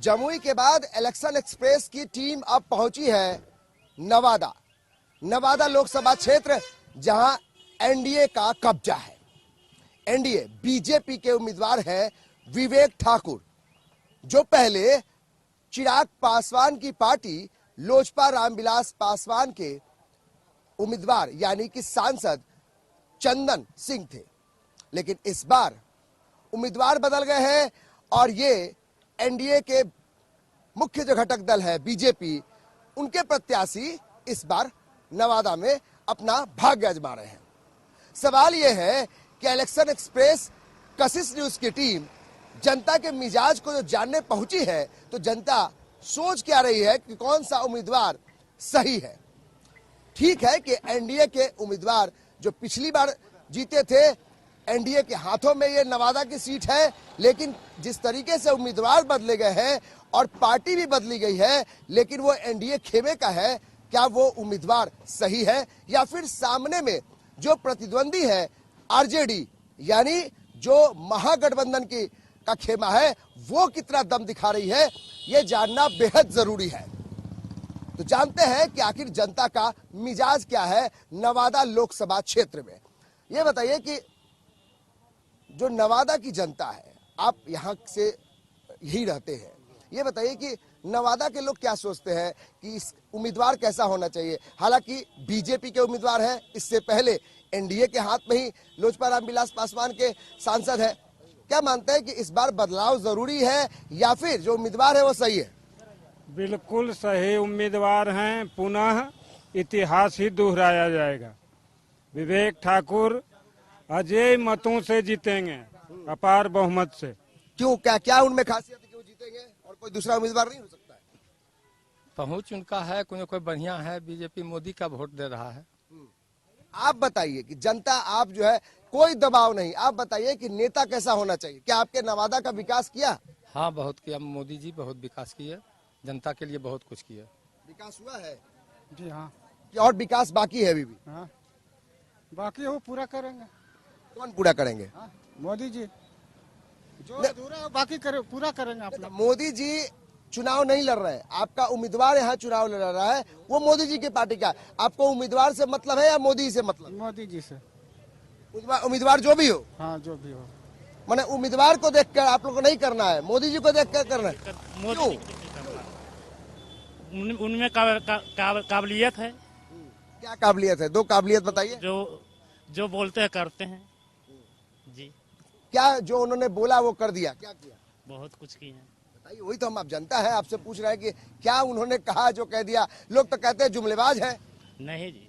जमुई के बाद election express की टीम अब पहुंची है नवादा। नवादा लोकसभा क्षेत्र जहां एनडीए का कब्जा है। एनडीए बीजेपी के उम्मीदवार हैं विवेक ठाकुर, जो पहले चिराग पासवान की पार्टी लोजपा रामविलास पासवान के उम्मीदवार यानी कि सांसद चंदन सिंह थे। लेकिन इस बार उम्मीदवार बदल गए हैं और ये एनडीए के मुख्य जो घटक दल है बीजेपी, उनके प्रत्याशी इस बार नवादा में अपना भाग्य आजमा रहे हैं। सवाल यह है कि इलेक्शन एक्सप्रेस कशिश न्यूज की टीम जनता के मिजाज को जो जानने पहुंची है, तो जनता सोच क्या रही है कि कौन सा उम्मीदवार सही है। ठीक है कि एनडीए के उम्मीदवार जो पिछली बार जीते थे, एनडीए के हाथों में ये नवादा की सीट है, लेकिन जिस तरीके से उम्मीदवार बदले गए हैं और पार्टी भी बदली गई है, लेकिन वो एनडीए खेमे का है। क्या वो उम्मीदवार सही है या फिर सामने में जो प्रतिद्वंदी है आरजेडी यानी जो महागठबंधन की का खेमा है, वो कितना दम दिखा रही है, ये जानना बेहद जरूरी है। तो जानते हैं कि आखिर जनता का मिजाज क्या है नवादा लोकसभा क्षेत्र में। ये बताइए कि जो नवादा की जनता है, आप यहाँ से यही रहते हैं, ये बताइए कि नवादा के लोग क्या सोचते हैं कि इस उम्मीदवार कैसा होना चाहिए। हालांकि बीजेपी के उम्मीदवार हैं, इससे पहले एनडीए के हाथ में ही लोजपा रामविलास पासवान के सांसद हैं। क्या मानते हैं कि इस बार बदलाव जरूरी है या फिर जो उम्मीदवार है वो सही है? बिल्कुल सही उम्मीदवार हैं, पुनः इतिहास ही दोहराया जाएगा। विवेक ठाकुर अजय मतों से जीतेंगे, अपार बहुमत से। क्यों, क्या क्या उनमें खासियत है कि वो जीतेंगे और कोई दूसरा उम्मीदवार नहीं हो सकता है? पहुंच उनका है, कोई बढ़िया है। बीजेपी मोदी का वोट दे रहा है। आप बताइए कि जनता, आप जो है कोई दबाव नहीं, आप बताइए कि नेता कैसा होना चाहिए। क्या आपके नवादा का विकास किया? हाँ, बहुत किया। मोदी जी बहुत विकास किया, जनता के लिए बहुत कुछ किया। विकास हुआ है जी हाँ। कि और विकास बाकी है अभी भी? हाँ, बाकी वो पूरा करेंगे। कौन पूरा करेंगे? हाँ, मोदी जी। जो अधूरा है बाकी पूरा करेंगे आप लोग। मोदी जी चुनाव नहीं लड़ रहे हैं, आपका उम्मीदवार यहाँ चुनाव लड़ रहा है, वो मोदी जी की पार्टी का। आपको उम्मीदवार से मतलब है या मोदी से मतलब? मोदी जी से। उम्मीदवार जो भी हो? हाँ, जो भी हो। माने उम्मीदवार को देखकर आप लोग को नहीं करना है, मोदी जी को देखकर करना है। क्यों? उनमें काबिलियत है। क्या काबिलियत है? दो काबिलियत बताइए। जो बोलते हैं करते हैं जी। क्या जो उन्होंने बोला वो कर दिया? क्या किया? बहुत कुछ किए हैं। बताइए, वही तो हम आप जनता है, आपसे पूछ रहे हैं कि क्या उन्होंने कहा जो कह दिया। लोग तो कहते हैं जुमलेबाज है। नहीं जी,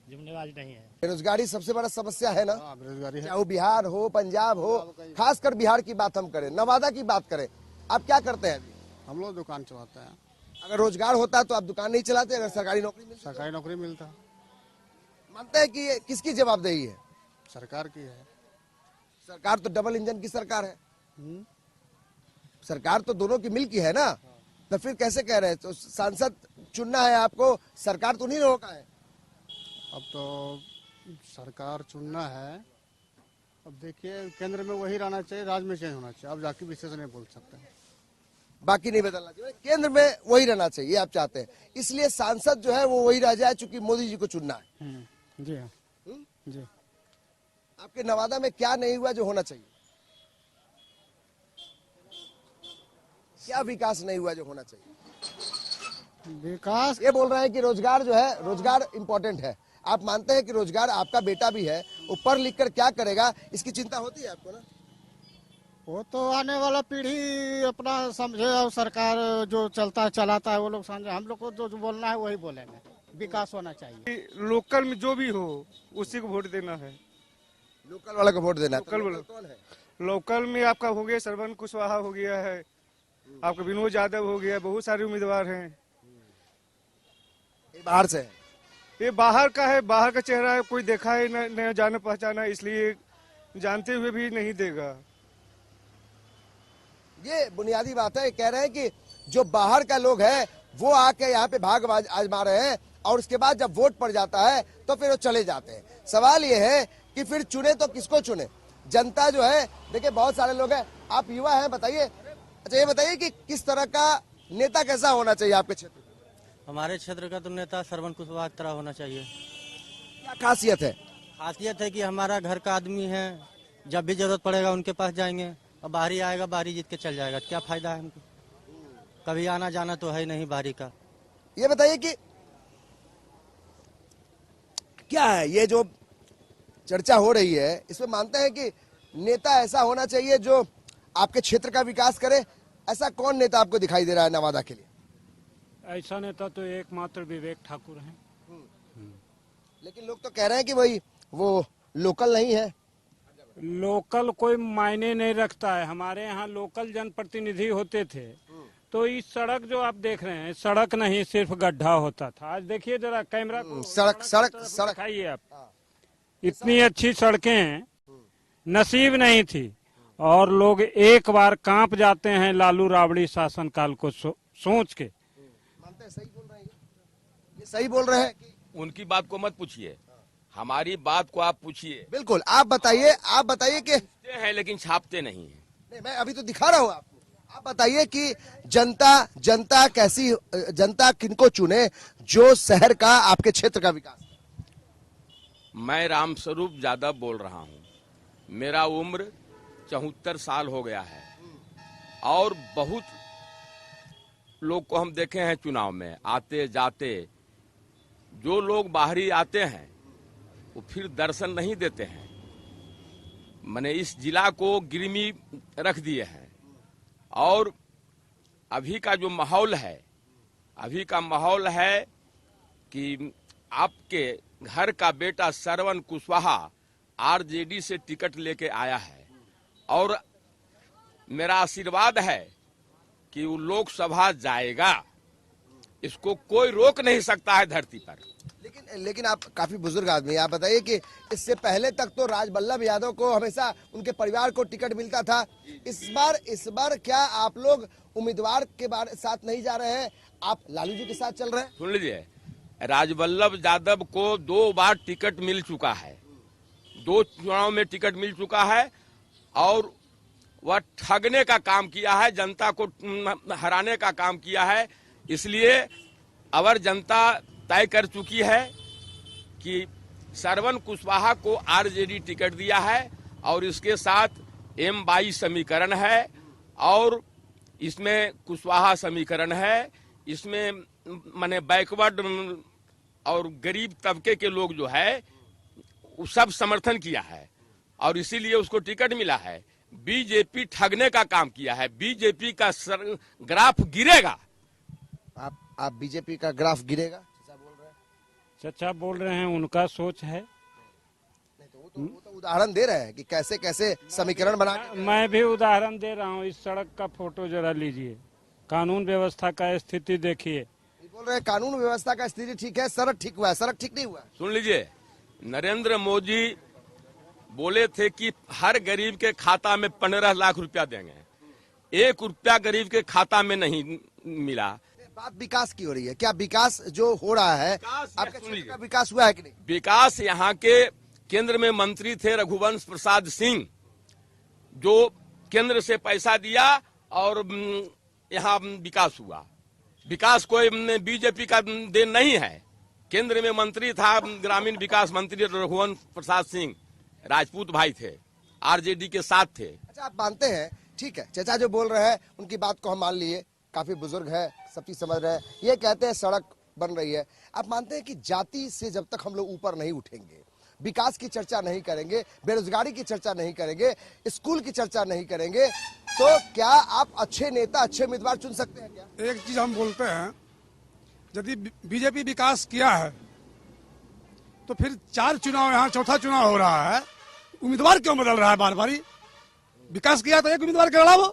जुमलेबाज नहीं है। बेरोजगारी सबसे बड़ा समस्या है ना? बेरोजगारी है। चाहे वो बिहार हो, पंजाब हो, खासकर बिहार की बात हम करें, नवादा की बात करें, आप क्या करते हैं अभी? हम लोग दुकान चलाते हैं। अगर रोजगार होता तो आप दुकान नहीं चलाते? अगर सरकारी नौकरी मिलती? सरकारी नौकरी मिलता। मानते हैं कि ये किसकी जवाबदेही है? सरकार की है। सरकार तो डबल इंजन की सरकार है। सरकार तो दोनों की मिल की है ना, तो फिर कैसे कह रहे हैं? तो सांसद चुनना है आपको, सरकार तो नहीं रोका है। अब तो सरकार चुनना है। अब देखिए, केंद्र में वही रहना चाहिए, राज्य में चेंज होना चाहिए। अब जाके विशेष नहीं बोल सकते हैं। बाकी नहीं बदलना चाहिए, केंद्र में वही रहना चाहिए आप चाहते हैं, इसलिए सांसद जो है वो वही रह जाए, चूंकि मोदी जी को चुनना है। जी हाँ। जी। आपके नवादा में क्या नहीं हुआ जो होना चाहिए? क्या विकास नहीं हुआ जो होना चाहिए? विकास ये बोल रहे हैं कि रोजगार जो है, रोजगार इंपॉर्टेंट है। आप मानते हैं कि रोजगार, आपका बेटा भी है, वो पढ़ लिख कर क्या करेगा, इसकी चिंता होती है आपको ना? वो तो आने वाला पीढ़ी अपना समझे और सरकार जो चलता है चलाता है वो लोग समझे। हम लोग को जो बोलना है वही बोलेंगे। विकास होना चाहिए। लोकल में जो भी हो उसी को वोट देना है। लोकल वाला को वोट देना है। लोकल लोकल कौन है? लोकल में आपका हो गया श्रवण कुशवाहा हो गया है, आपका विनोद यादव हो गया, बहुत सारे उम्मीदवार हैं। ये बाहर से है? ये बाहर का है, बाहर का चेहरा है, कोई देखा है न जाना पहचाना, इसलिए जानते हुए भी नहीं देगा। ये बुनियादी बात है। कह रहे हैं कि जो बाहर का लोग है वो आके यहाँ पे भाग आजमा रहे हैं और उसके बाद जब वोट पड़ जाता है तो फिर वो चले जाते हैं। सवाल ये है कि फिर चुने तो किसको चुने? जनता जो है, देखिए बहुत सारे लोग हैं, आप युवा हैं, बताइए अच्छा ये बताइए कि किस तरह का नेता कैसा होना चाहिए आपके क्षेत्र में? हमारे क्षेत्र का तो नेता श्रवण कुशवाहा की तरह होना चाहिए। क्या खासियत है? खासियत है कि हमारा घर का आदमी है, जब भी जरूरत पड़ेगा उनके पास जाएंगे, और बाहरी आएगा बाहरी जीत के चल जाएगा, क्या फायदा है हमको? कभी आना जाना तो है नहीं बाहरी का। ये बताइए कि क्या है ये जो चर्चा हो रही है, इसमें मानते हैं कि नेता ऐसा होना चाहिए जो आपके क्षेत्र का विकास करे? ऐसा कौन नेता आपको दिखाई दे रहा है नवादा के लिए? ऐसा नेता तो एकमात्र विवेक ठाकुर हैं। लेकिन लोग तो कह रहे हैं कि भाई वो लोकल नहीं है। लोकल कोई मायने नहीं रखता है। हमारे यहाँ लोकल जनप्रतिनिधि होते थे तो इस सड़क जो आप देख रहे हैं, सड़क नहीं सिर्फ गड्ढा होता था। आज देखिए जरा कैमरा को सड़क दिखाइए आप। इतनी अच्छी सड़कें नसीब नहीं थी और लोग एक बार कांप जाते हैं लालू राबड़ी शासनकाल को सोच के। मानते हैं सही बोल रहे हैं? ये सही बोल रहे हैं कि उनकी बात को मत पूछिए, हमारी बात को आप पूछिए। बिल्कुल आप बताइए कि हैं लेकिन छापते नहीं हैं। नहीं, मैं अभी तो दिखा रहा हूँ आपको। आप बताइए कि जनता कैसी, जनता किनको चुने जो शहर का आपके क्षेत्र का विकास? मैं रामस्वरूप यादव बोल रहा हूँ। मेरा उम्र 74 साल हो गया है और बहुत लोग को हम देखे हैं चुनाव में आते जाते। जो लोग बाहरी आते हैं वो फिर दर्शन नहीं देते हैं। मैंने इस जिला को गिरमी रख दिए हैं। और अभी का जो माहौल है, अभी का माहौल है कि आपके घर का बेटा श्रवण कुशवाहा आरजेडी से टिकट लेके आया है और मेरा आशीर्वाद है कि वो लोकसभा जाएगा। इसको कोई रोक नहीं सकता है धरती पर। लेकिन आप काफी बुजुर्ग आदमी, आप बताइए कि इससे पहले तक तो राजबल्लभ यादव को हमेशा उनके परिवार को टिकट मिलता था। इस बार क्या आप लोग उम्मीदवार के साथ नहीं जा रहे हैं, आप लालू जी के साथ चल रहे हैं? सुन लीजिए, राजबल्लभ यादव को 2 बार टिकट मिल चुका है, 2 चुनाव में टिकट मिल चुका है और वह ठगने का काम किया है, जनता को हराने का काम किया है। इसलिए अवर जनता तय कर चुकी है कि श्रवण कुशवाहा को आरजेडी टिकट दिया है और इसके साथ M22 समीकरण है और इसमें कुशवाहा समीकरण है। इसमें माने बैकवर्ड और गरीब तबके के लोग जो है वो सब समर्थन किया है और इसीलिए उसको टिकट मिला है। बीजेपी ठगने का काम किया है, बीजेपी का ग्राफ गिरेगा। आप बीजेपी का ग्राफ गिरेगा चचा बोल रहे हैं, उनका सोच है। नहीं तो वो तो उदाहरण दे रहे हैं कि कैसे कैसे समीकरण बना के। मैं भी उदाहरण दे रहा हूँ। इस सड़क का फोटो जरा लीजिए, कानून व्यवस्था का स्थिति देखिए। बोल रहे हैं कानून व्यवस्था का स्थिति ठीक है, सड़क ठीक हुआ है, सड़क ठीक नहीं हुआ। सुन लीजिए, नरेंद्र मोदी बोले थे कि हर गरीब के खाता में 15 लाख रुपया देंगे। 1 रुपया गरीब के खाता में नहीं मिला। बात विकास की हो रही है, क्या विकास जो हो रहा है आपके क्षेत्र का विकास हुआ है कि नहीं? विकास यहाँ के केंद्र में मंत्री थे रघुवंश प्रसाद सिंह, जो केंद्र से पैसा दिया और यहाँ विकास हुआ। विकास कोई बीजेपी का देन नहीं है। केंद्र में मंत्री था ग्रामीण विकास मंत्री रघुवंश प्रसाद सिंह, राजपूत भाई थे, आरजेडी के साथ थे। अच्छा आप मानते हैं, ठीक है, चचा जो बोल रहे हैं उनकी बात को हम मान लिए, काफी बुजुर्ग है, सब चीज समझ रहे हैं। ये कहते हैं सड़क बन रही है। आप मानते हैं कि जाति से जब तक हम लोग ऊपर नहीं उठेंगे, विकास की चर्चा नहीं करेंगे, बेरोजगारी की चर्चा नहीं करेंगे, स्कूल की चर्चा नहीं करेंगे, तो क्या आप अच्छे नेता, अच्छे उम्मीदवार चुन सकते हैं क्या? एक चीज हम बोलते हैं, यदि बीजेपी विकास किया है तो फिर 4 चुनाव, यहाँ 4था चुनाव हो रहा है, उम्मीदवार क्यों बदल रहा है बार बार? विकास किया तो एक उम्मीदवार के लड़ाओ,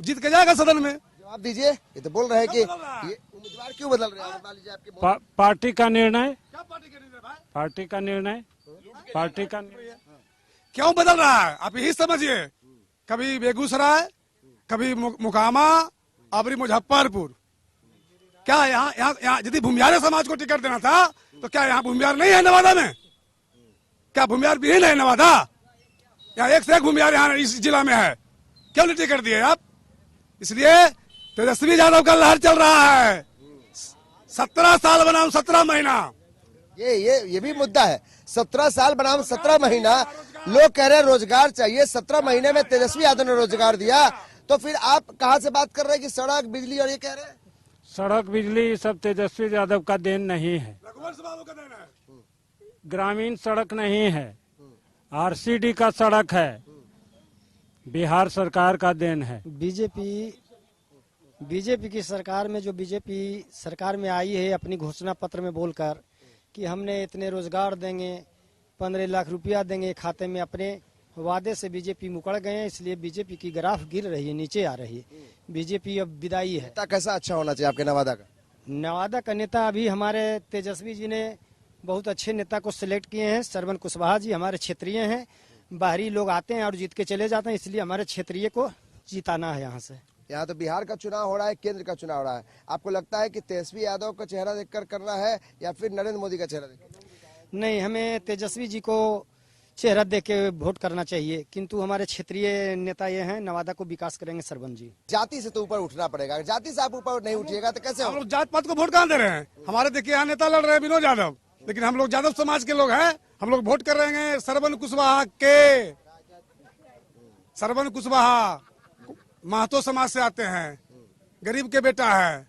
जीत के जाएगा सदन में। जवाब दीजिए। ये तो बोल रहे हैं कि ये उम्मीदवार क्यों बदल रहे हैं? मान लीजिए आपके पार्टी का निर्णय, क्या पार्टी का निर्णय भाई? पार्टी का निर्णय, पार्टी का क्यों बदल रहा है आप यही समझिए। कभी बेगूसराय, कभी मुकामा, अबरी मुजफ्फरपुर। क्या यहाँ यदि भूमियार समाज को टिकट देना था तो क्या यहाँ भूमियार नहीं है नवादा में? क्या भूमियार विहीन है नवादा? यहाँ 1 से 1 भूमियार यहाँ इस जिला में है, क्यों नहीं टिकट दिए आप? इसलिए तेजस्वी यादव का लहर चल रहा है। 17 साल बनाम 17 महीना। ये भी मुद्दा है। 17 साल बनाम 17 महीना। लोग कह रहे हैं रोजगार चाहिए। 17 महीने में तेजस्वी यादव ने रोजगार दिया, तो फिर आप कहां से बात कर रहे हैं कि सड़क बिजली और ये कह रहे हैं? सड़क बिजली सब तेजस्वी यादव का देन नहीं है। ग्रामीण सड़क नहीं है, आरसीडी का सड़क है, बिहार सरकार का देन है। बीजेपी की सरकार में जो बीजेपी सरकार में आई है, अपनी घोषणा पत्र में बोलकर कि हमने इतने रोजगार देंगे, 15 लाख रुपया देंगे खाते में, अपने वादे से बीजेपी मुकर गए हैं। इसलिए बीजेपी की ग्राफ गिर रही है, नीचे आ रही है। बीजेपी अब विदाई है। नेता कैसा अच्छा होना चाहिए आपके नवादा का? नवादा का नेता अभी हमारे तेजस्वी जी ने बहुत अच्छे नेता को सिलेक्ट किए हैं। श्रवण कुशवाहा जी हमारे क्षेत्रीय हैं। बाहरी लोग आते हैं और जीत के चले जाते हैं, इसलिए हमारे क्षेत्रीय को जिताना है। यहाँ से यहाँ तो बिहार का चुनाव हो रहा है, केंद्र का चुनाव हो रहा है। आपको लगता है कि तेजस्वी यादव का चेहरा देखकर करना है या फिर नरेंद्र मोदी का चेहरा देखकर? नहीं, हमें तेजस्वी जी को चेहरा देख के वोट करना चाहिए, किंतु हमारे क्षेत्रीय नेता ये हैं, नवादा को विकास करेंगे श्रवण जी। जाति से तो ऊपर उठना पड़ेगा। जाति से आप ऊपर नहीं उठिएगा तो कैसे हम होगा? लोग जात पात को वोट कहाँ दे रहे हैं? हमारे देखिए यहाँ नेता लड़ रहे हैं विनोद यादव, लेकिन हम लोग यादव समाज के लोग हैं। हम लोग वोट कर रहे हैं श्रवण कुशवाहा के। श्रवण कुशवाहा महतो समाज से आते हैं, गरीब के बेटा है,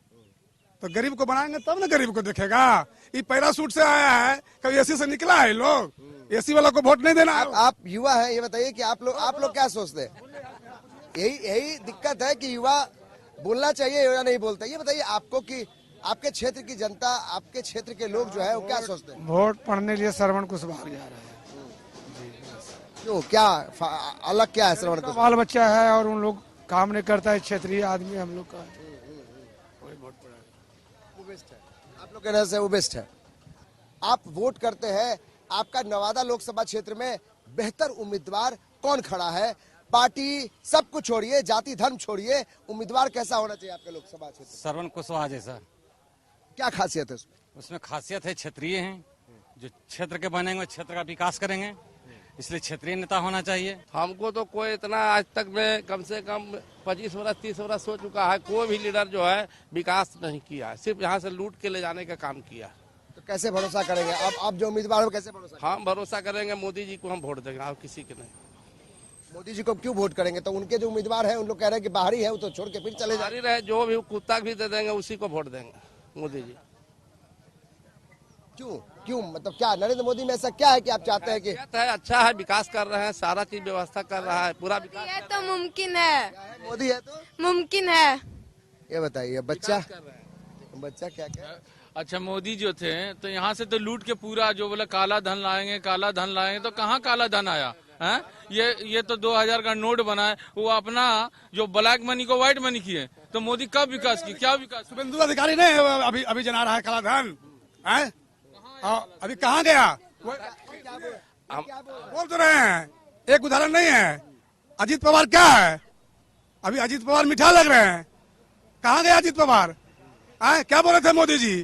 तो गरीब को बनाएंगे तब ना गरीब को देखेगा। ये पैरासूट से आया है, कभी एसी से निकला है? लोग एसी वाला को वोट नहीं देना। आप युवा हैं, ये बताइए कि आप लोग क्या सोचते हैं? यही दिक्कत है कि युवा बोलना चाहिए या नहीं बोलता। ये बताइए आपको कि आपके क्षेत्र की जनता, आपके क्षेत्र के लोग जो है वो क्या सोचते हैं? वोट पढ़ने लिए श्रवण कुशवाहा जा रहा है। क्यों, क्या अलग क्या है श्रवण कुशवाहा? बाल बच्चा है और उन लोग काम नहीं करता है, क्षेत्रीय आदमी हम लोग का। आप लोग के नजर से वो बेस्ट है। आप वोट करते हैं, आपका नवादा लोकसभा क्षेत्र में बेहतर उम्मीदवार कौन खड़ा है? पार्टी सब कुछ छोड़िए, जाति धर्म छोड़िए, उम्मीदवार कैसा होना चाहिए आपके लोकसभा क्षेत्र? श्रवण कुशवाहा जैसा। क्या खासियत है उसमें? उसमें खासियत है क्षेत्रीय हैं, जो क्षेत्र के बनेंगे क्षेत्र का विकास करेंगे, इसलिए क्षेत्रीय नेता होना चाहिए। हमको तो कोई इतना आज तक में कम से कम 25 वर्ष 30 वर्ष हो चुका है, कोई भी लीडर जो है विकास नहीं किया, सिर्फ यहाँ से लूट के ले जाने का काम किया। तो कैसे भरोसा करेंगे अब जो उम्मीदवार हो, कैसे भरोसा? हम भरोसा करेंगे मोदी जी को, हम वोट देंगे और किसी के नहीं। मोदी जी को क्यों वोट करेंगे? तो उनके जो उम्मीदवार हैं उन लोग कह रहे हैं कि बाहरी है, वो तो छोड़ के फिर चले जा रहे, जो भी कुत्ता भी दे देंगे उसी को वोट देंगे मोदी जी। क्यों मतलब क्या नरेंद्र मोदी में ऐसा क्या है कि आप चाहते हैं कि? अच्छा है, विकास कर रहे हैं, सारा चीज व्यवस्था कर रहा है, पूरा विकास है तो मुमकिन है। मोदी है तो मुमकिन है। ये बताइए बच्चा क्या क्या? अच्छा, मोदी जो थे तो यहाँ से तो लूट के पूरा जो बोला काला धन लाएंगे, काला धन लाएंगे, तो कहाँ काला धन आया है? ये तो 2000 का नोट बना है, वो अपना जो ब्लैक मनी को व्हाइट मनी किए। तो मोदी कब विकास की? क्या विकास? शुभेंदु अधिकारी ने अभी जना रहा है काला धन है? अभी कहाँ गया? बोल तो रहे हैं, एक उदाहरण नहीं है। अजीत पवार क्या है? अभी अजीत पवार मिठा लग रहे हैं। कहाँ गए अजीत पवार? क्या बोले थे मोदी जी?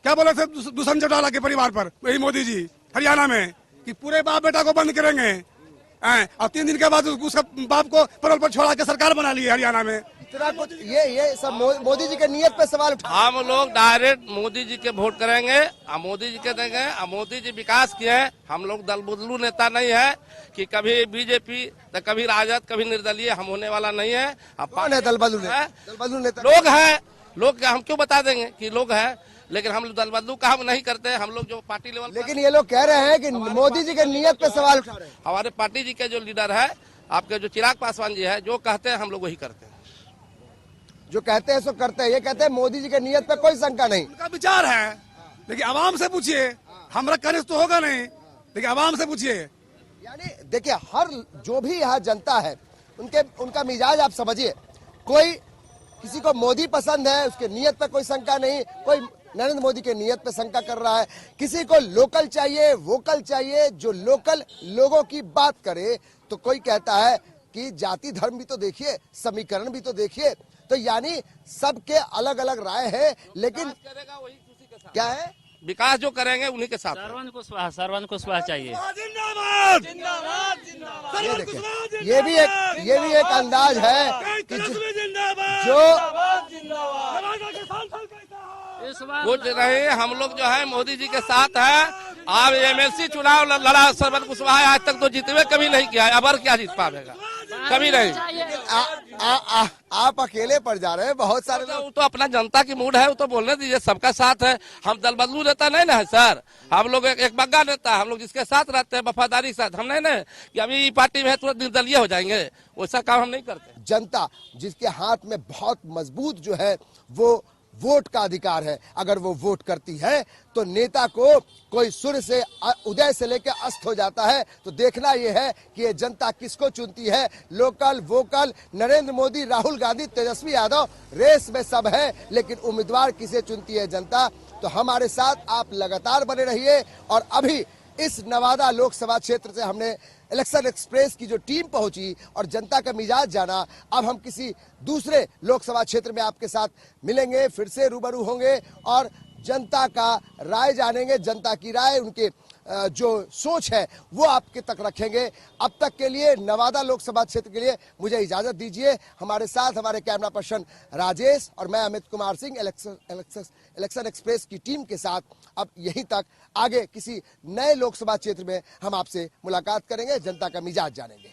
क्या बोले थे दुष्यंत चौटाला के परिवार पर? वही मोदी जी हरियाणा में कि पूरे बाप बेटा को बंद करेंगे, और 3 दिन के बाद उसका बाप को पैरोल पर छोड़ा के सरकार बना ली हरियाणा में। इतना कुछ ये सब मोदी जी के नियत पे सवाल उठा। हम लोग डायरेक्ट मोदी जी के वोट करेंगे और मोदी जी के देंगे। और मोदी जी विकास किए। हम लोग दल बदलू नेता नहीं है कि कभी बीजेपी तो कभी राजद कभी निर्दलीय, हम होने वाला नहीं है। कौन है दल बदलू नेता? लोग है, लोग हम क्यों बता देंगे कि लोग है, लेकिन हम दल बदलू का हम नहीं करते। हम लोग जो पार्टी लेवल, लेकिन ये लोग कह रहे हैं कि मोदी जी के नियत पे सवाल उठा रहे हैं। हमारे पार्टी जी के जो लीडर है, आपके जो चिराग पासवान जी है, जो कहते हैं हम लोग वही करते हैं। जो कहते हैं सो करते हैं। ये कहते हैं मोदी जी के नियत पे कोई शंका नहीं। उनका विचार है, लेकिन आवाम से पूछिए। हमारा कनिष्ठ तो होगा नहीं, लेकिन आवाम से पूछिए। यानी देखिए, हर जो भी यहाँ जनता है उनका मिजाज आप समझिए। कोई किसी को मोदी पसंद है, उसके नियत पे कोई शंका नहीं। कोई नरेंद्र मोदी के नियत पे शंका कर रहा है। किसी को लोकल चाहिए, वोकल चाहिए, जो लोकल लोगों की बात करे। तो कोई कहता है कि जाति धर्म भी तो देखिए, समीकरण भी तो देखिए। तो यानी सबके अलग अलग राय है, लेकिन क्या है विकास जो करेंगे उन्हीं के साथ। श्रवण कुशवाहा चाहिए। ये भी एक अंदाज है कि जो कुछ नहीं, हम लोग जो है मोदी जी के साथ है। आप एमएलसी चुनाव लड़ा सरबत कुशवाहा, आज तक तो जीतवे कभी नहीं किया है, अब और क्या जीत पाएगा, कभी नहीं। आप अकेले पड़ जा रहे हैं, बहुत सारे लोग। तो अपना जनता की मूड है, वो तो बोलने दीजिए, सबका साथ है। हम दल बदलू नेता नहीं ना है सर, हम लोग एक बग्गा नेता, हम लोग जिसके साथ रहते हैं वफादारी के साथ। हम नहीं ना कि अभी पार्टी में है तुरंत निर्दलीय हो जाएंगे, वैसा काम हम नहीं करते। जनता जिसके हाथ में बहुत मजबूत जो है वो वोट का अधिकार है, अगर वो वोट करती है तो नेता को कोई सूर्य से उदय से लेकर अस्त हो जाता है। तो देखना यह है कि ये जनता किसको चुनती है। Local vocal, Narendra Modi, Rahul Gandhi, Tejashwi Yadav, race में सब है, लेकिन उम्मीदवार किसे चुनती है जनता। तो हमारे साथ आप लगातार बने रहिए। और अभी इस नवादा लोकसभा क्षेत्र से हमने इलेक्शन एक्सप्रेस की जो टीम पहुंची और जनता का मिजाज जाना, अब हम किसी दूसरे लोकसभा क्षेत्र में आपके साथ मिलेंगे, फिर से रूबरू होंगे और जनता का राय जानेंगे, जनता की राय, उनके जो सोच है वो आपके तक रखेंगे। अब तक के लिए नवादा लोकसभा क्षेत्र के लिए मुझे इजाजत दीजिए। हमारे साथ हमारे कैमरा पर्सन राजेश और मैं अमित कुमार सिंह इलेक्शन एक्सप्रेस की टीम के साथ अब यहीं तक। आगे किसी नए लोकसभा क्षेत्र में हम आपसे मुलाकात करेंगे, जनता का मिजाज जानेंगे।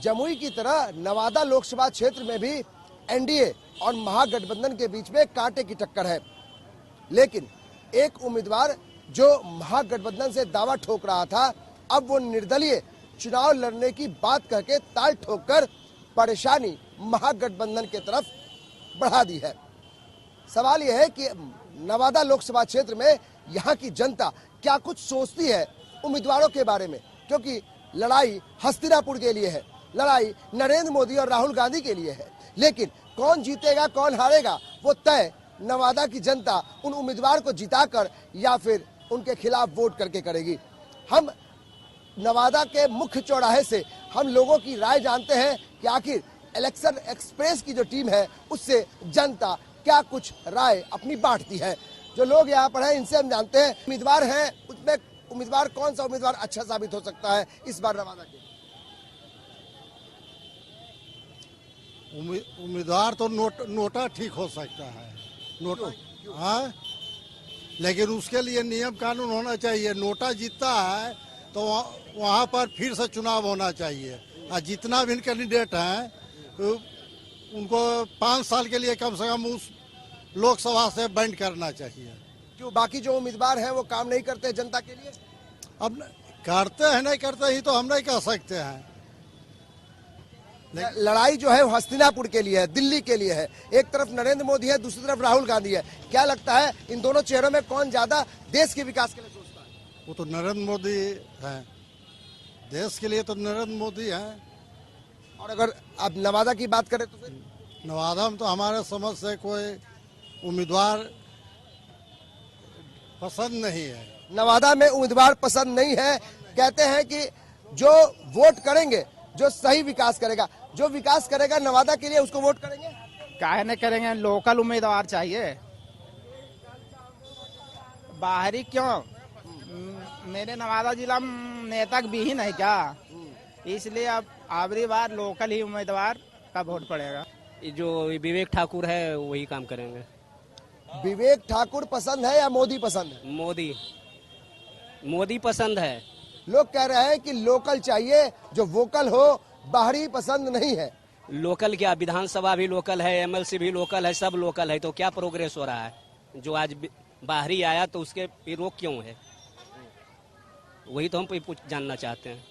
जमुई की तरह नवादा लोकसभा क्षेत्र में भी एनडीए और महागठबंधन के बीच में कांटे की टक्कर है। लेकिन एक उम्मीदवार जो महागठबंधन से दावा ठोक रहा था, अब वो निर्दलीय चुनाव लड़ने की बात करके ताल ठोककर परेशानी महागठबंधन की तरफ बढ़ा दी है। सवाल यह है कि नवादा लोकसभा क्षेत्र में यहाँ की जनता क्या कुछ सोचती है उम्मीदवारों के बारे में, क्योंकि लड़ाई हस्तिनापुर के लिए है, लड़ाई नरेंद्र मोदी और राहुल गांधी के लिए है। लेकिन कौन जीतेगा कौन हारेगा वो तय नवादा की जनता उन उम्मीदवार को जिताकर या फिर उनके खिलाफ वोट करके करेगी। हम नवादा के मुख्य चौराहे से हम लोगों की राय जानते हैं कि आखिर इलेक्शन एक्सप्रेस की जो टीम है उससे जनता क्या कुछ राय अपनी बांटती है। जो लोग यहाँ पर हैं इनसे हम जानते हैं उम्मीदवार हैं, उसमें उम्मीदवार कौन सा उम्मीदवार अच्छा साबित हो सकता है इस बार नवादा के। उम्मीदवार तो नोटा ठीक हो सकता है, नोटा हाँ, लेकिन उसके लिए नियम कानून होना चाहिए। नोटा जीतता है तो वहाँ पर फिर से चुनाव होना चाहिए और जितना भी कैंडिडेट हैं तो उनको 5 साल के लिए कम से कम उस लोकसभा से बैंड करना चाहिए। क्यों बाकी जो उम्मीदवार हैं वो काम नहीं करते जनता के लिए? अब करते हैं नहीं करते ही तो हम नहीं कह सकते हैं। लड़ाई जो है वो हस्तिनापुर के लिए है, दिल्ली के लिए है। एक तरफ नरेंद्र मोदी है, दूसरी तरफ राहुल गांधी है। क्या लगता है इन दोनों चेहरों में कौन ज्यादा देश के विकास के लिए सोचता है? वो तो नरेंद्र मोदी है, देश के लिए तो नरेंद्र मोदी है। और अगर आप नवादा की बात करें तो फिर नवादा में तो हमारे समझ से कोई उम्मीदवार पसंद नहीं है। नवादा में उम्मीदवार पसंद नहीं है। कहते हैं कि जो वोट करेंगे, जो सही विकास करेगा, जो विकास करेगा नवादा के लिए उसको वोट करेंगे। काहे नहीं करेंगे, लोकल उम्मीदवार चाहिए, बाहरी क्यों। मेरे नवादा जिला में नेता भी ही नहीं क्या, इसलिए अब आखिरी बार लोकल ही उम्मीदवार का वोट पड़ेगा। जो विवेक ठाकुर है वही काम करेंगे। विवेक ठाकुर पसंद है या मोदी पसंद है? मोदी पसंद है। लोग कह रहे हैं कि लोकल चाहिए, जो वोकल हो, बाहरी पसंद नहीं है। लोकल क्या, विधानसभा भी लोकल है, एमएलसी भी लोकल है, सब लोकल है, तो क्या प्रोग्रेस हो रहा है? जो आज बाहरी आया तो उसके पे रोक क्यों है, वही तो हम जानना चाहते हैं।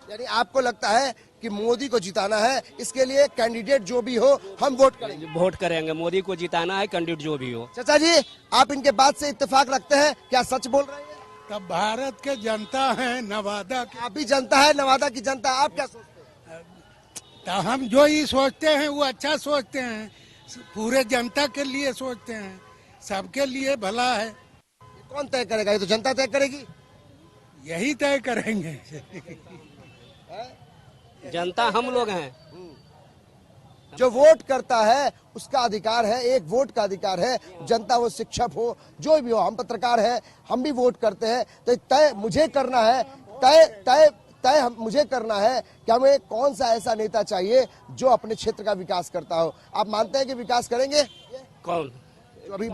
यानी आपको लगता है कि मोदी को जिताना है, इसके लिए कैंडिडेट जो भी हो हम वोट करेंगे? वोट करेंगे, मोदी को जिताना है, कैंडिडेट जो भी हो। चाचा जी, आप इनके बात से इत्तेफाक रखते हैं, क्या सच बोल रहे हैं? तब भारत के जनता है, नवादा के आप भी जनता है, नवादा की जनता, आप क्या सोचते हैं? तो हम जो ही सोचते हैं वो अच्छा सोचते हैं। पूरे जनता के लिए सोचते हैं, सबके लिए भला है। कौन तय करेगा? ये तो जनता तय करेगी। यही तय करेंगे। जनता हम लोग हैं। जो वोट करता है उसका अधिकार है, एक वोट का अधिकार है। जनता वो शिक्षक हो, जो भी हो, हम पत्रकार हैं, हम भी वोट करते हैं। तो तय मुझे करना है, तय मुझे करना है कि हमें कौन सा ऐसा नेता चाहिए जो अपने क्षेत्र का विकास करता हो। आप मानते हैं कि विकास करेंगे? कौन जो अभी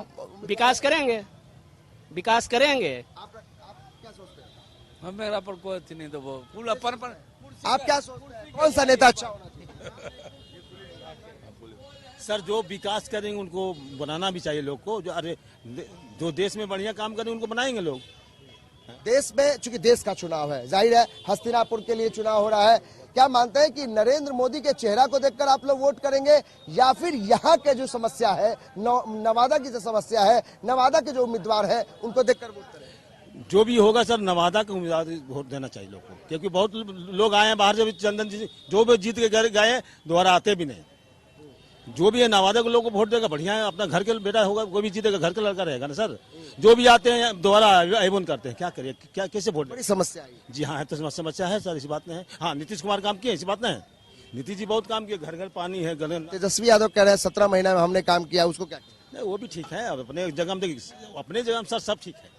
विकास करेंगे? विकास करेंगे। आप क्या सोचते हैं? हम मेरा पर कोई अथी नहीं, तो वो पूरा पर आप क्या सोचते हैं, कौन सा नेता अच्छा होना चाहिए? सर, जो विकास करेंगे उनको बनाना भी चाहिए लोग को। जो देश में बढ़िया काम करेंगे उनको बनाएंगे लोग। देश में, चूंकि देश का चुनाव है, जाहिर है हस्तिनापुर के लिए चुनाव हो रहा है। क्या मानते हैं कि नरेंद्र मोदी के चेहरा को देखकर आप लोग वोट करेंगे, या फिर यहाँ के जो समस्या है, नवादा की जो समस्या है, नवादा के जो उम्मीदवार है उनको देखकर वोट करेंगे? जो भी होगा सर, नवादा को उम्मीदवार वोट देना चाहिए लोग को, क्योंकि बहुत लोग आए हैं बाहर से। चंदन जी जो भी जीत के गए दोबारा आते भी नहीं। जो भी है नवादा के लोग को वोट देगा, बढ़िया है। अपना घर के बेटा होगा, कोई भी जीतेगा, घर का लड़का रहेगा ना सर। जो भी आते हैं दोबारा आयोजन करते हैं, क्या करिए, क्या कैसे वोट? बड़ी समस्या है जी हाँ, है तो समस्या है सर, इसी बात में है। हाँ, नीतीश कुमार काम किए, इसी बात में है। नीतीश जी बहुत काम किए, घर घर पानी है। तेजस्वी यादव कह रहे हैं 17 महीना में हमने काम किया, उसको क्या? नहीं, वो भी ठीक है। अब अपने जगह में अपने जगह में सर सब ठीक है,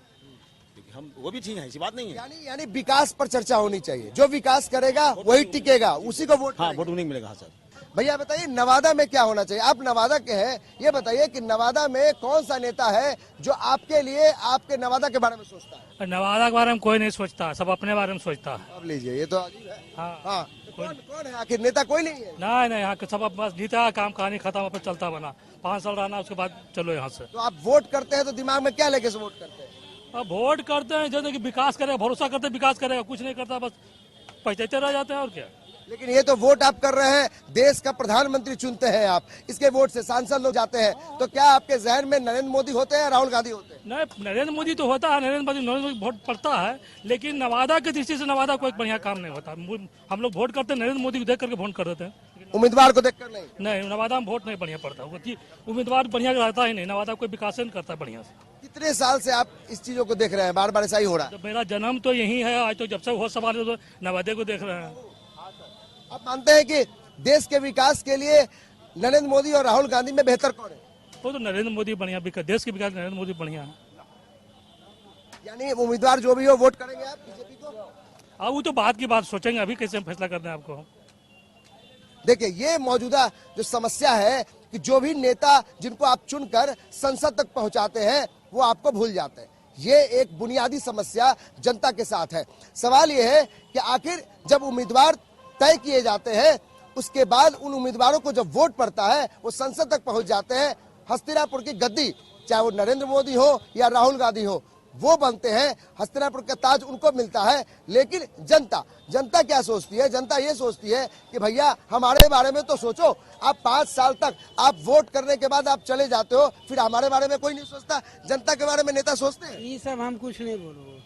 हम वो भी ठीक है, ऐसी बात नहीं है। यानी विकास पर चर्चा होनी चाहिए। जो विकास करेगा वही टिकेगा, उसी को वोट। हाँ, वोट नहीं मिलेगा सर। भैया बताइए, नवादा में क्या होना चाहिए? आप नवादा के हैं, ये बताइए कि नवादा में कौन सा नेता है जो आपके लिए, आपके नवादा के बारे में सोचता है? नवादा के बारे में कोई नहीं सोचता, सब अपने बारे में सोचता है। अब लीजिए, ये तो अजीब है। हाँ, कौन है आखिर? नेता कोई नहीं है? नहीं, यहाँ के सब बस जीता, काम कहानी खत्म, अपन चलता बना। 5 साल रहना, उसके बाद चलो यहाँ से। तो आप वोट करते हैं तो दिमाग में क्या लेके से वोट करते हैं? अब वोट करते हैं जैसे कि विकास करेगा, भरोसा करते विकास करेगा, कुछ नहीं करता, बस पैसे रह जाते हैं और क्या। लेकिन ये तो वोट आप कर रहे हैं, देश का प्रधानमंत्री चुनते हैं आप, इसके वोट से सांसद लोग जाते हैं। तो क्या आपके जहन में नरेंद्र मोदी होते हैं, राहुल गांधी होते हैं? नहीं, नरेंद्र मोदी तो होता है, नरेंद्र मोदी वोट पड़ता है, लेकिन नवादा की दृष्टि से नवादा को एक बढ़िया काम नहीं होता। हम लोग वोट करते हैं, नरेंद्र मोदी को देख करके वोट कर देते हैं, उम्मीदवार को देखकर नहीं। नवादा में वोट नहीं बढ़िया पड़ता, उम्मीदवार बढ़िया रहता ही नहीं, नवादा कोई विकास नहीं करता बढ़िया से। कितने साल से आप इस चीजों को देख रहे हैं? बार बार ऐसा ही हो रहा है। मेरा जन्म तो यही है, आज तो जब से हो सवाल तो नवादे को देख रहे हैं। आप मानते हैं कि देश के विकास के लिए नरेंद्र मोदी और राहुल गांधी में बेहतर कौन है? वो तो नरेंद्र मोदी बढ़िया, देश के विकास नरेंद्र मोदी बढ़िया है। यानी उम्मीदवार जो भी हो वोट करेंगे आप बीजेपी को? अब वो तो बात की बात सोचेंगे, अभी कैसे फैसला करते हैं आपको। देखिए, ये मौजूदा जो समस्या है कि जो भी नेता जिनको आप चुनकर संसद तक पहुंचाते हैं वो आपको भूल जाते हैं। ये एक बुनियादी समस्या जनता के साथ है। सवाल ये है कि आखिर जब उम्मीदवार तय किए जाते हैं, उसके बाद उन उम्मीदवारों को जब वोट पड़ता है वो संसद तक पहुंच जाते हैं। हस्तिनापुर की गद्दी, चाहे वो नरेंद्र मोदी हो या राहुल गांधी हो, वो बनते हैं। हस्तिनापुर का ताज उनको मिलता है। लेकिन जनता क्या सोचती है? जनता ये सोचती है कि भैया हमारे बारे में तो सोचो। आप 5 साल तक आप वोट करने के बाद आप चले जाते हो, फिर हमारे बारे में कोई नहीं सोचता। जनता के बारे में नेता सोचते हैं? ये सब हम कुछ नहीं बोलो।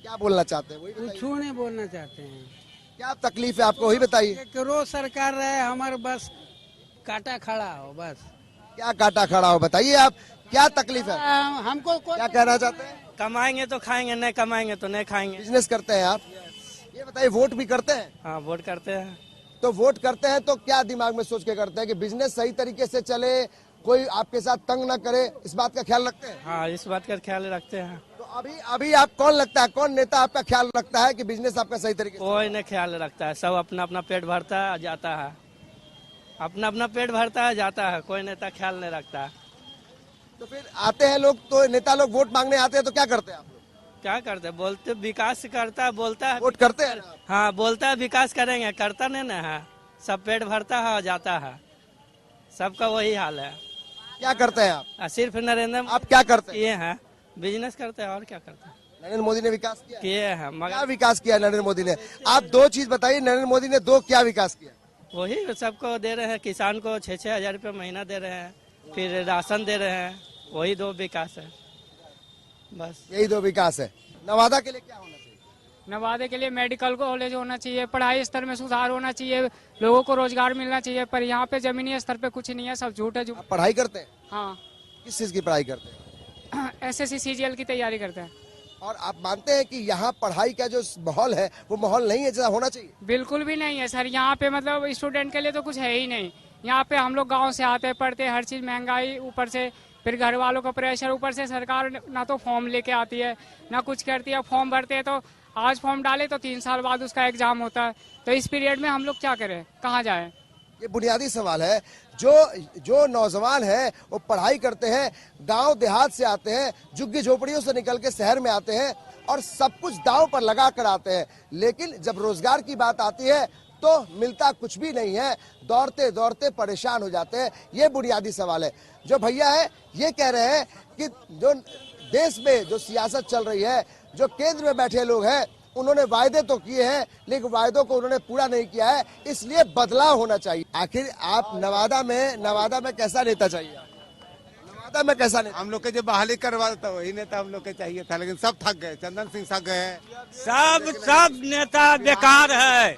क्या बोलना चाहते हैं? कुछ नहीं बोलना चाहते हैं। क्या तकलीफ है आपको, वही बताइए। रोज सरकार रहे, हमारे बस काटा खड़ा हो, बस। क्या काटा खड़ा हो, बताइए आप, क्या तकलीफ है? हमको क्या कहना चाहते हैं? कमाएंगे तो खाएंगे, नहीं कमाएंगे तो नहीं खाएंगे। बिजनेस करते हैं आप? ये बताइए, वोट भी करते हैं? हाँ, वोट करते हैं। तो वोट करते हैं तो क्या दिमाग में सोच के करते हैं कि बिजनेस सही तरीके से चले, कोई आपके साथ तंग न करे, इस बात का ख्याल रखते हैं? हाँ, इस बात का ख्याल रखते हैं। तो अभी आप कौन लगता है, कौन नेता आपका ख्याल रखता है कि बिजनेस आपका सही तरीके से? कोई नहीं ख्याल रखता है, सब अपना अपना पेट भरता है, जाता है। अपना अपना पेट भरता है, जाता है, कोई नेता ख्याल नहीं रखता है। तो फिर आते हैं लोग, तो नेता लोग वोट मांगने आते हैं तो क्या करते हैं आप लोग? क्या करते हैं? बोलते विकास करता है, बोलता है वोट करते हैं? हाँ, बोलता है विकास करेंगे, करता नहीं ना है। सब पेट भरता है, जाता है। सबका वही हाल है। क्या करते हैं आप? सिर्फ नरेंद्र, आप क्या करते हैं? ये है बिजनेस करते हैं, और क्या करते हैं। नरेंद्र मोदी ने विकास किया? किए हैं, क्या विकास किया नरेंद्र मोदी ने? आप 2 चीज बताइए, नरेंद्र मोदी ने 2 क्या विकास किया? वही सबको दे रहे हैं, किसान को 6-6 हजार रुपये महीना दे रहे हैं, फिर राशन दे रहे हैं। वही 2 विकास है, बस यही 2 विकास है। नवादा के लिए क्या होना चाहिए? नवादा के लिए मेडिकल कॉलेज होना चाहिए, पढ़ाई स्तर में सुधार होना चाहिए, लोगों को रोजगार मिलना चाहिए, पर यहाँ पे जमीनी स्तर पे कुछ नहीं है, सब झूठ है। जो पढ़ाई करते हैं? हाँ। किस चीज की पढ़ाई करते हैं? SSC CGL की तैयारी करते हैं। और आप मानते हैं कि यहाँ पढ़ाई का जो माहौल है वो माहौल नहीं है जैसा होना चाहिए? बिल्कुल भी नहीं है सर, यहाँ पे मतलब स्टूडेंट के लिए तो कुछ है ही नहीं। यहाँ पे हम लोग गांव से आते पढ़ते, हर चीज महंगाई, ऊपर से फिर घर वालों का प्रेशर, ऊपर से सरकार ना तो फॉर्म लेके आती है ना कुछ करती है। फॉर्म भरते हैं तो आज फॉर्म डाले तो 3 साल बाद उसका एग्जाम होता है, तो इस पीरियड में हम लोग क्या करें, कहाँ जाए? ये बुनियादी सवाल है। जो नौजवान है वो पढ़ाई करते हैं, गांव देहात से आते हैं, झुग्गी झोपड़ियों से निकल के शहर में आते हैं और सब कुछ दांव पर लगा कर आते हैं, लेकिन जब रोजगार की बात आती है तो मिलता कुछ भी नहीं है, दौड़ते दौड़ते परेशान हो जाते हैं। ये बुनियादी सवाल है। जो भैया है ये कह रहे हैं कि जो देश में जो सियासत चल रही है, जो केंद्र में बैठे लोग हैं, उन्होंने वायदे तो किए हैं लेकिन वायदों को उन्होंने पूरा नहीं किया है, इसलिए बदलाव होना चाहिए। आखिर आप नवादा में कैसा नेता चाहिए? नवादा में कैसा नेता? हम लोग के जो बहाली करवा था वही नेता हम लोग के चाहिए था, लेकिन सब थक गए। चंदन सिंह थक गए। सब नेता बेकार है,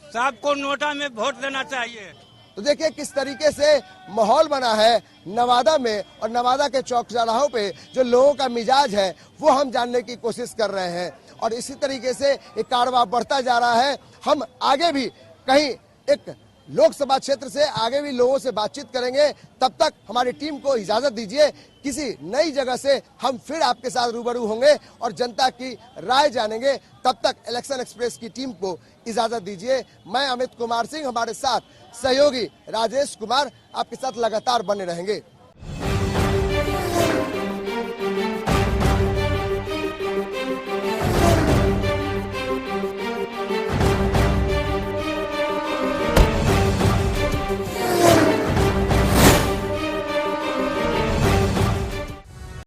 सबको नोटा में वोट देना चाहिए। तो देखिए किस तरीके से माहौल बना है नवादा में, और नवादा के चौक चौराहों पे जो लोगों का मिजाज है वो हम जानने की कोशिश कर रहे हैं, और इसी तरीके से ये कारवां बढ़ता जा रहा है। हम आगे भी कहीं एक लोकसभा क्षेत्र से आगे भी लोगों से बातचीत करेंगे। तब तक हमारी टीम को इजाजत दीजिए, किसी नई जगह से हम फिर आपके साथ रूबरू होंगे और जनता की राय जानेंगे। तब तक इलेक्शन एक्सप्रेस की टीम को इजाजत दीजिए। मैं अमित कुमार सिंह, हमारे साथ सहयोगी राजेश कुमार आपके साथ लगातार बने रहेंगे।